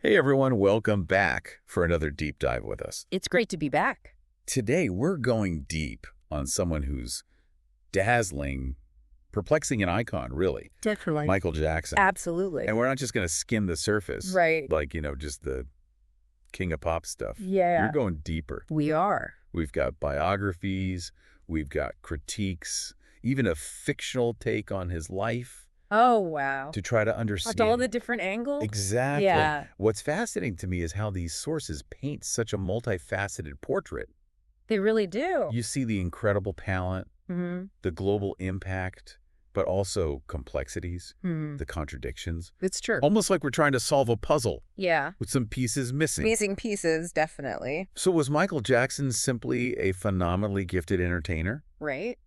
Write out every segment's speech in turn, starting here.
Hey everyone, welcome back for another deep dive with us. It's great to be back. Today we're going deep on someone who's dazzling, perplexing an icon, really. Definitely. Michael Jackson. Absolutely. And we're not just going to skim the surface. Right. Like, just the king of pop stuff. Yeah. We're going deeper. We are. We've got biographies, we've got critiques, even a fictional take on his life. Oh, wow. To try to understand. All the different angles? Exactly. Yeah. What's fascinating to me is how these sources paint such a multifaceted portrait. They really do. You see the incredible talent, the global impact, but also complexities, the contradictions. It's true. Almost like we're trying to solve a puzzle. Yeah. With some pieces missing. Missing pieces, definitely. So was Michael Jackson simply a phenomenally gifted entertainer? Right.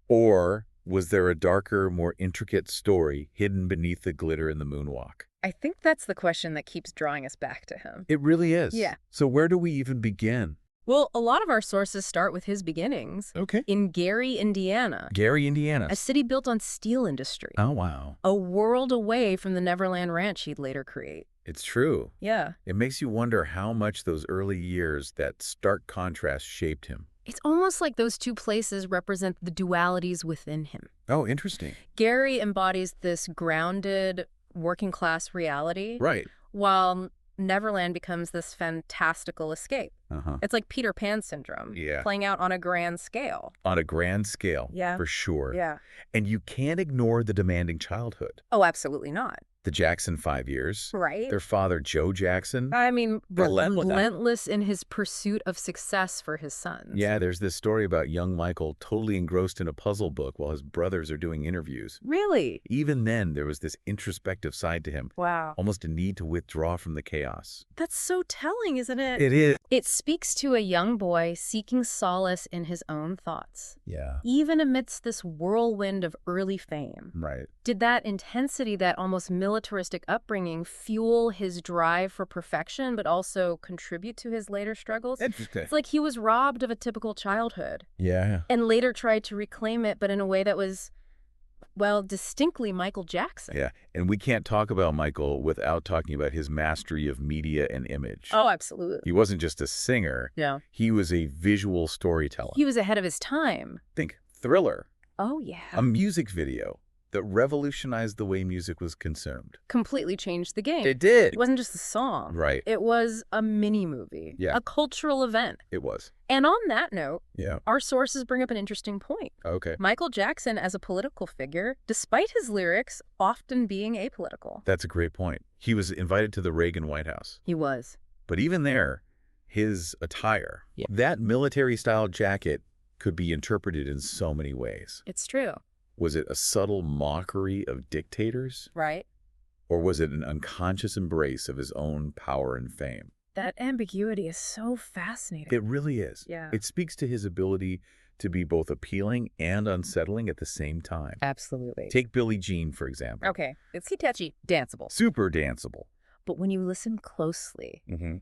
Or was there a darker, more intricate story hidden beneath the glitter in the moonwalk? I think that's the question that keeps drawing us back to him. It really is. Yeah. So where do we even begin? Well, a lot of our sources start with his beginnings. Okay. In Gary, Indiana. Gary, Indiana. A city built on steel industry. Oh, wow. A world away from the Neverland Ranch he'd later create. It's true. Yeah. It makes you wonder how much those early years, that stark contrast, shaped him. It's almost like those two places represent the dualities within him. Oh, interesting. Gary embodies this grounded, working-class reality. Right. While Neverland becomes this fantastical escape. It's like Peter Pan syndrome. Yeah. Playing out on a grand scale. On a grand scale. Yeah. For sure. Yeah. And you can't ignore the demanding childhood. Oh, absolutely not. The Jackson 5 years. Right. Their father, Joe Jackson. I mean, Relentless. relentless in his pursuit of success for his sons. Yeah, there's this story about young Michael totally engrossed in a puzzle book while his brothers are doing interviews. Really? Even then, there was this introspective side to him. Wow. Almost a need to withdraw from the chaos. That's so telling, isn't it? It is. It speaks to a young boy seeking solace in his own thoughts. Yeah. Even amidst this whirlwind of early fame. Right. Did that intensity, that almost militaristic upbringing, fuel his drive for perfection, but also contribute to his later struggles? Interesting. It's like he was robbed of a typical childhood. Yeah. And later tried to reclaim it, but in a way that was, well, distinctly Michael Jackson. Yeah. And we can't talk about Michael without talking about his mastery of media and image. Oh, absolutely. He wasn't just a singer. Yeah. He was a visual storyteller. He was ahead of his time. Think Thriller. Oh, yeah. A music video that revolutionized the way music was consumed. Completely changed the game. It did. It wasn't just a song. Right. It was a mini-movie. Yeah. A cultural event. It was. And on that note, Yeah. our sources bring up an interesting point. Okay. Michael Jackson as a political figure, despite his lyrics often being apolitical. That's a great point. He was invited to the Reagan White House. He was. But even there, his attire, Yeah. that military-style jacket could be interpreted in so many ways. It's true. Was it a subtle mockery of dictators? Right? Or was it an unconscious embrace of his own power and fame? That ambiguity is so fascinating. It really is. Yeah. It speaks to his ability to be both appealing and unsettling at the same time. Absolutely. Take Billie Jean, for example. Okay. It's touchy, danceable. Super danceable. But when you listen closely, Mm-hmm.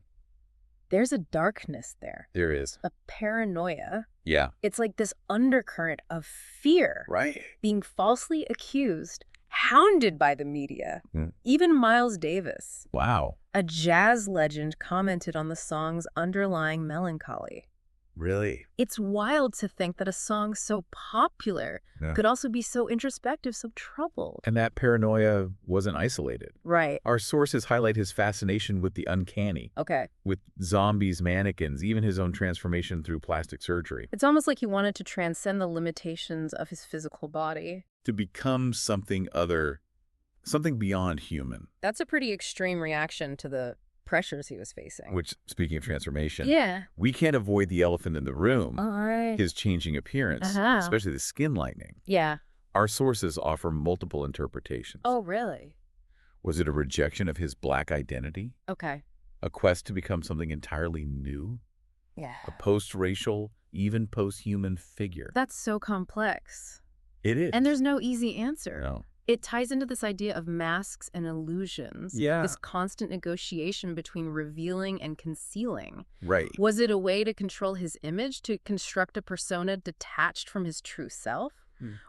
there's a darkness there. There is. A paranoia. Yeah. It's like this undercurrent of fear. Right. Being falsely accused, hounded by the media. Even Miles Davis, Wow. a jazz legend, commented on the song's underlying melancholy. Really? It's wild to think that a song so popular could also be so introspective, so troubled. And that paranoia wasn't isolated. Right. Our sources highlight his fascination with the uncanny, Okay. with zombies, mannequins, even his own transformation through plastic surgery. It's almost like he wanted to transcend the limitations of his physical body. To become something other, something beyond human. That's a pretty extreme reaction to the pressures he was facing. Which, speaking of transformation, Yeah. we can't avoid the elephant in the room, All right. his changing appearance, especially the skin lightening. Yeah. Our sources offer multiple interpretations. Oh, really? Was it a rejection of his black identity? Okay. A quest to become something entirely new? Yeah. A post-racial, even post-human figure? That's so complex. It is. And there's no easy answer. No. It ties into this idea of masks and illusions. Yeah. This constant negotiation between revealing and concealing. Right. Was it a way to control his image, to construct a persona detached from his true self?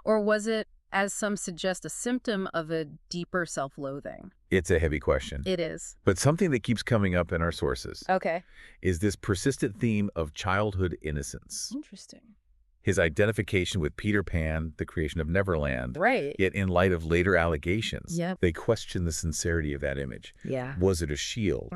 Or was it as some suggest, a symptom of a deeper self-loathing? It's a heavy question. It is. But something that keeps coming up in our sources Okay. is this persistent theme of childhood innocence. Interesting. His identification with Peter Pan, the creation of Neverland. Right. Yet in light of later allegations, Yep. they question the sincerity of that image. Yeah. Was it a shield,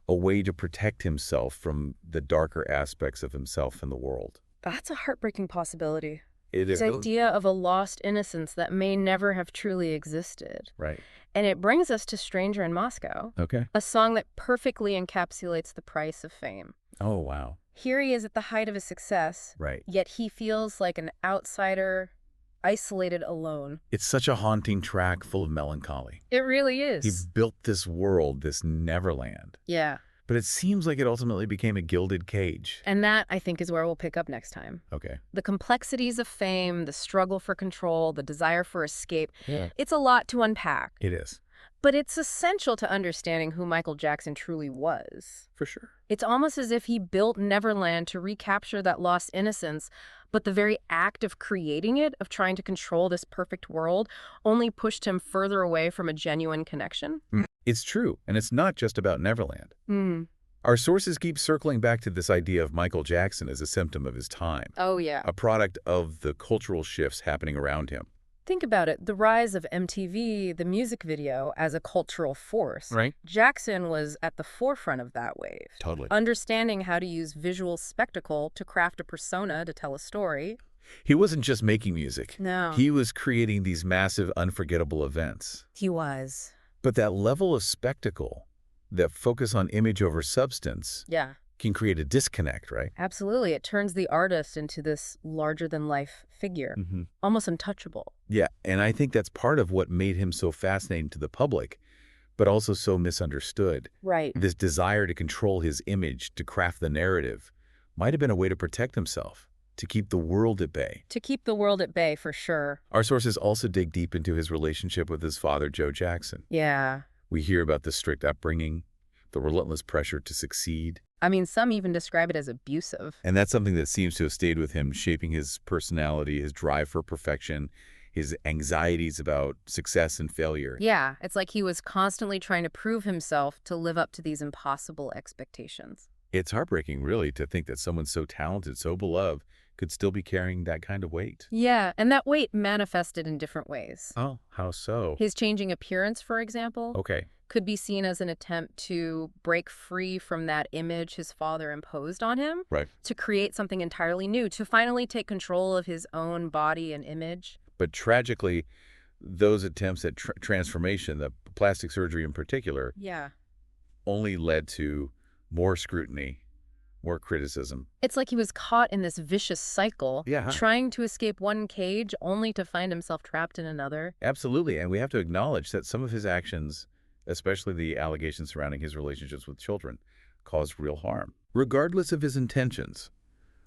a way to protect himself from the darker aspects of himself and the world? That's a heartbreaking possibility. It This is. idea of a lost innocence that may never have truly existed. Right. And it brings us to Stranger in Moscow, Okay. a song that perfectly encapsulates the price of fame. Oh, wow. Here he is at the height of his success, Right. yet he feels like an outsider, isolated, alone. It's such a haunting track full of melancholy. It really He is. built this world, this Neverland. Yeah. But it seems like it ultimately became a gilded cage. And that, I think, is where we'll pick up next time. Okay. The complexities of fame, the struggle for control, the desire for escape. Yeah. It's a lot to unpack. It is. But it's essential to understanding who Michael Jackson truly was. For sure. It's almost as if he built Neverland to recapture that lost innocence, but the very act of creating it, of trying to control this perfect world, only pushed him further away from a genuine connection. It's true, and it's not just about Neverland. Mm. Our sources keep circling back to this idea of Michael Jackson as a symptom of his time, Oh, yeah. a product of the cultural shifts happening around him. Think about it. The rise of MTV, the music video, as a cultural force. Right. Jackson was at the forefront of that wave. Totally. Understanding how to use visual spectacle to craft a persona to tell a story. He wasn't just making music. No. He was creating these massive, unforgettable events. He was. But that level of spectacle, that focus on image over substance, Yeah. can create a disconnect, right? Absolutely. It turns the artist into this larger-than-life figure, almost untouchable. Yeah, and I think that's part of what made him so fascinating to the public, but also so misunderstood. Right. This desire to control his image, to craft the narrative, might have been a way to protect himself, to keep the world at bay. To keep the world at bay, for sure. Our sources also dig deep into his relationship with his father, Joe Jackson. Yeah. We hear about the strict upbringing, the relentless pressure to succeed. I mean, some even describe it as abusive. And that's something that seems to have stayed with him, shaping his personality, his drive for perfection, his anxieties about success and failure. Yeah, it's like he was constantly trying to prove himself to live up to these impossible expectations. It's heartbreaking, really, to think that someone so talented, so beloved, could still be carrying that kind of weight. Yeah, and that weight manifested in different ways. Oh, how so? His changing appearance, for example, Okay. could be seen as an attempt to break free from that image his father imposed on him, Right. to create something entirely new, to finally take control of his own body and image. But tragically, those attempts at transformation, the plastic surgery in particular, Yeah. only led to more scrutiny, more criticism. It's like he was caught in this vicious cycle, Yeah. trying to escape one cage only to find himself trapped in another. Absolutely, and we have to acknowledge that some of his actions, especially the allegations surrounding his relationships with children, caused real harm, regardless of his intentions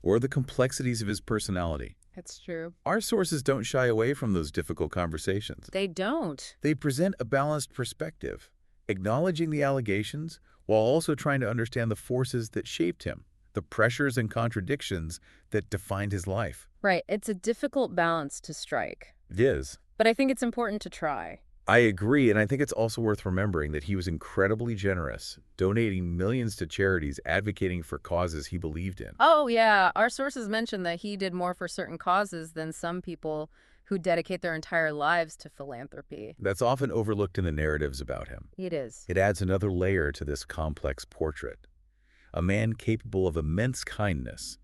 or the complexities of his personality. It's true. Our sources don't shy away from those difficult conversations. They don't. They present a balanced perspective, acknowledging the allegations while also trying to understand the forces that shaped him, the pressures and contradictions that defined his life. Right. It's a difficult balance to strike. It is. But I think it's important to try. I agree, and I think it's also worth remembering that he was incredibly generous, donating millions to charities, advocating for causes he believed in. Oh, yeah. Our sources mention that he did more for certain causes than some people who dedicate their entire lives to philanthropy. That's often overlooked in the narratives about him. It is. It adds another layer to this complex portrait. A man capable of immense kindness,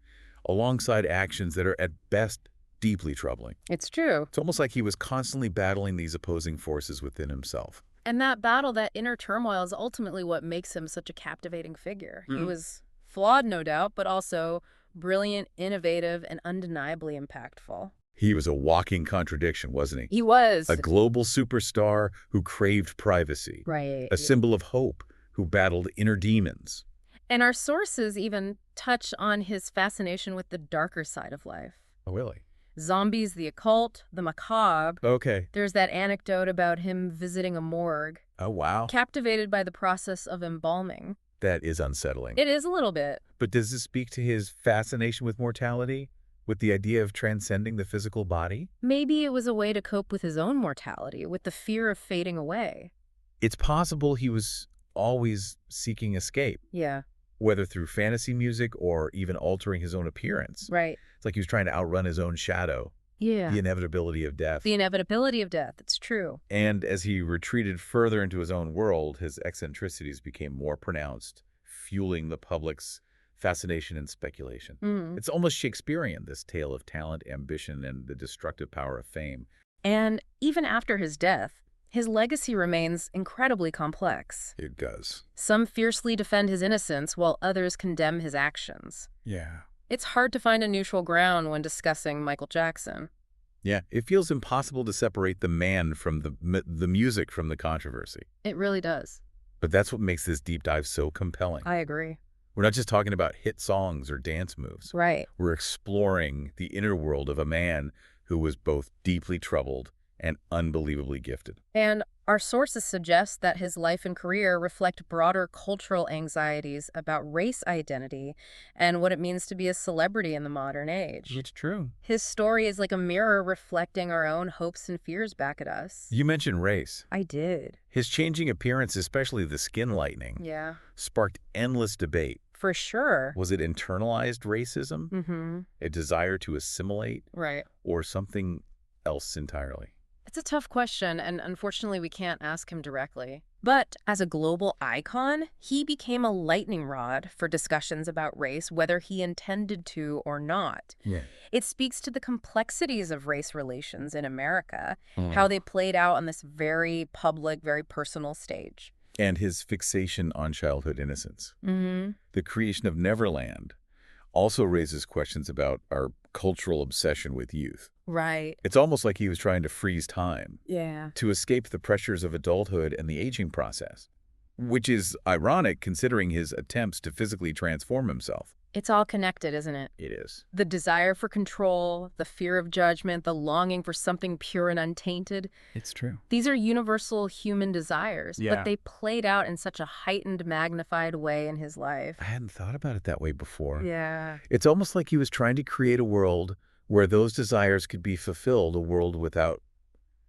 alongside actions that are at best deeply troubling. It's true. It's almost like he was constantly battling these opposing forces within himself. And that battle, that inner turmoil, is ultimately what makes him such a captivating figure. He was flawed, no doubt, but also brilliant, innovative, and undeniably impactful. He was a walking contradiction, wasn't he? He was. A global superstar who craved privacy. Right. A symbol of hope who battled inner demons. And our sources even touch on his fascination with the darker side of life. Oh, really? Zombies, the occult, the macabre. Okay. There's that anecdote about him visiting a morgue, Oh, wow. captivated by the process of embalming. That is unsettling. It is a little bit. But does this speak to his fascination with mortality? with the idea of transcending the physical body? Maybe it was a way to cope with his own mortality, with the fear of fading away. It's possible he was always seeking escape, Yeah, whether through fantasy music or even altering his own appearance. right. It's like he was trying to outrun his own shadow, Yeah. the inevitability of death. The inevitability of death, it's true. And as he retreated further into his own world, his eccentricities became more pronounced, fueling the public's fascination and speculation. Mhm. It's almost Shakespearean, this tale of talent, ambition, and the destructive power of fame. And even after his death, his legacy remains incredibly complex. It does. Some fiercely defend his innocence, while others condemn his actions. Yeah. It's hard to find a neutral ground when discussing Michael Jackson. Yeah, it feels impossible to separate the man from the music from the controversy. It really does. But that's what makes this deep dive so compelling. I agree. We're not just talking about hit songs or dance moves. Right. We're exploring the inner world of a man who was both deeply troubled and unbelievably gifted. And our sources suggest that his life and career reflect broader cultural anxieties about race identity and what it means to be a celebrity in the modern age. It's true. His story is like a mirror reflecting our own hopes and fears back at us. You mentioned race. I did. His changing appearance, especially the skin lightening, Yeah, sparked endless debate. for sure. Was it internalized racism, Mm-hmm. a desire to assimilate, Right. or something else entirely? It's a tough question, and unfortunately we can't ask him directly. But as a global icon, he became a lightning rod for discussions about race, whether he intended to or not. Yeah. It speaks to the complexities of race relations in America, how they played out on this very public, very personal stage. And his fixation on childhood innocence. Mm-hmm. The creation of Neverland also raises questions about our cultural obsession with youth. Right. It's almost like he was trying to freeze time Yeah. to escape the pressures of adulthood and the aging process, which is ironic considering his attempts to physically transform himself. It's all connected, isn't it? It is. The desire for control, the fear of judgment, the longing for something pure and untainted. It's true. These are universal human desires, Yeah. but they played out in such a heightened, magnified way in his life. I hadn't thought about it that way before. Yeah. It's almost like he was trying to create a world where those desires could be fulfilled, a world without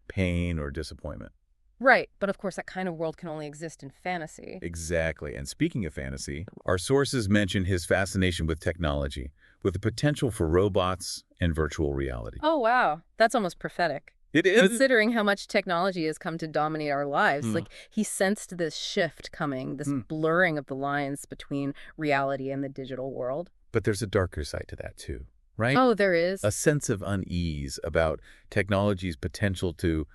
pain or disappointment. Right, but of course that kind of world can only exist in fantasy. Exactly. And speaking of fantasy, our sources mention his fascination with technology, with the potential for robots and virtual reality. Oh, wow. That's almost prophetic. It is. Considering how much technology has come to dominate our lives, Hmm. like he sensed this shift coming, this blurring of the lines between reality and the digital world. But there's a darker side to that too, right? Oh, there is. A sense of unease about technology's potential to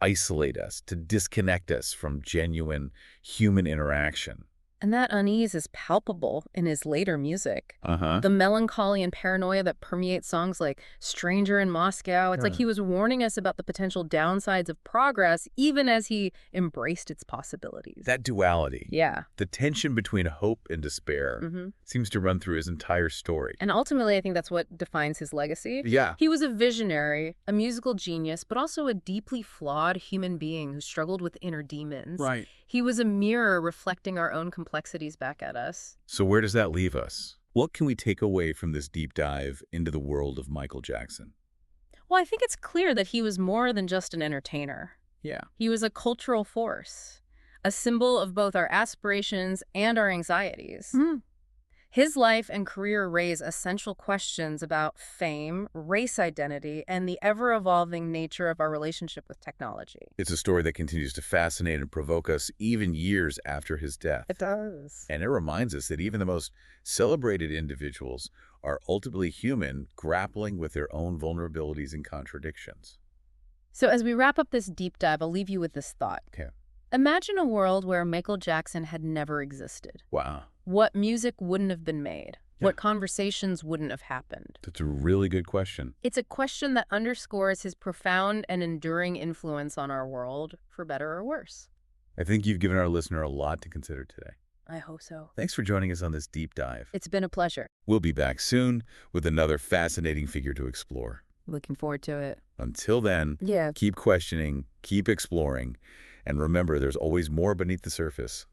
isolate us, to disconnect us from genuine human interaction. And that unease is palpable in his later music. Uh-huh. The melancholy and paranoia that permeate songs like Stranger in Moscow. It's like he was warning us about the potential downsides of progress, even as he embraced its possibilities. That duality, Yeah. the tension between hope and despair, Hmm. seems to run through his entire story. And ultimately, I think that's what defines his legacy. Yeah. He was a visionary, a musical genius, but also a deeply flawed human being who struggled with inner demons. Right. He was a mirror reflecting our own complexities back at us. So where does that leave us? What can we take away from this deep dive into the world of Michael Jackson? Well, I think it's clear that he was more than just an entertainer. Yeah. He was a cultural force, a symbol of both our aspirations and our anxieties. His life and career raise essential questions about fame, race identity, and the ever-evolving nature of our relationship with technology. It's a story that continues to fascinate and provoke us even years after his death. It does. And it reminds us that even the most celebrated individuals are ultimately human, grappling with their own vulnerabilities and contradictions. So as we wrap up this deep dive, I'll leave you with this thought. Okay. Imagine a world where Michael Jackson had never existed. Wow. What music wouldn't have been made? Yeah. What conversations wouldn't have happened? That's a really good question. It's a question that underscores his profound and enduring influence on our world, for better or worse. I think you've given our listener a lot to consider today. I hope so. Thanks for joining us on this deep dive. It's been a pleasure. We'll be back soon with another fascinating figure to explore. Looking forward to it. Until then, Yeah. keep questioning, keep exploring, and remember there's always more beneath the surface.